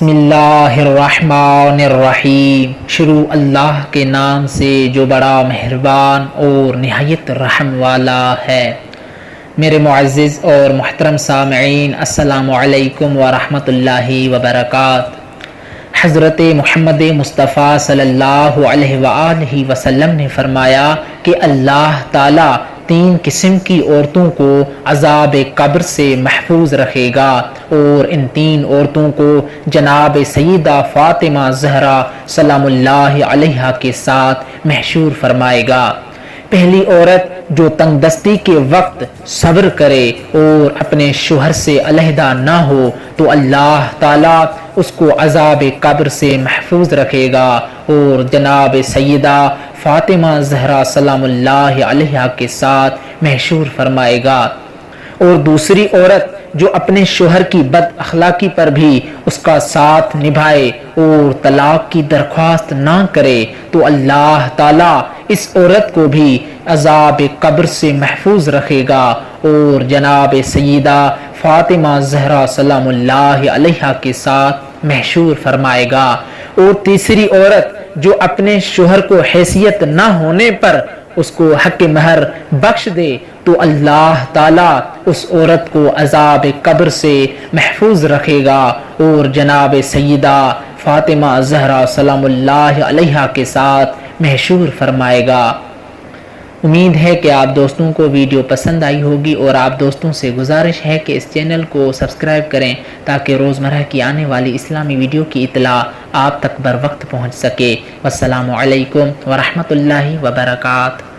بسم اللہ الرحمن الرحیم، شروع اللہ کے نام سے جو بڑا مہربان اور نہایت رحم والا ہے۔ میرے معزز اور محترم سامعین، السلام علیکم ورحمۃ اللہ وبرکاتہ۔ حضرت محمد مصطفیٰ صلی اللہ علیہ وآلہ وسلم نے فرمایا کہ اللہ تعالیٰ 3 قسم کی عورتوں کو عذاب قبر سے محفوظ رکھے گا، اور ان 3 عورتوں کو جناب سیدہ فاطمہ زہرا سلام اللہ علیہا کے ساتھ محشور فرمائے گا۔ پہلی عورت جو تنگ دستی کے وقت صبر کرے اور اپنے شوہر سے علیحدہ نہ ہو تو اللہ تعالیٰ اس کو عذاب قبر سے محفوظ رکھے گا، اور جناب سیدہ فاطمہ زہرا سلام اللہ علیہا کے ساتھ محشور فرمائے گا۔ اور دوسری عورت جو اپنے شوہر کی بد اخلاقی پر بھی اس کا ساتھ نبھائے اور طلاق کی درخواست نہ کرے تو اللہ تعالیٰ اس عورت کو بھی عذاب قبر سے محفوظ رکھے گا، اور جناب سیدہ فاطمہ زہرا سلام اللہ علیہا کے ساتھ محشور فرمائے گا۔ اور تیسری عورت جو اپنے شوہر کو حیثیت نہ ہونے پر اس کو حق مہر بخش دے تو اللہ تعالیٰ اس عورت کو عذاب قبر سے محفوظ رکھے گا، اور جناب سیدہ فاطمہ زہرا سلام اللہ علیہا کے ساتھ محشور فرمائے گا۔ امید ہے کہ آپ دوستوں کو ویڈیو پسند آئی ہوگی، اور آپ دوستوں سے گزارش ہے کہ اس چینل کو سبسکرائب کریں تاکہ روزمرہ کی آنے والی اسلامی ویڈیو کی اطلاع آپ تک بر وقت پہنچ سکے۔ والسلام علیکم ورحمۃ اللہ وبرکاتہ۔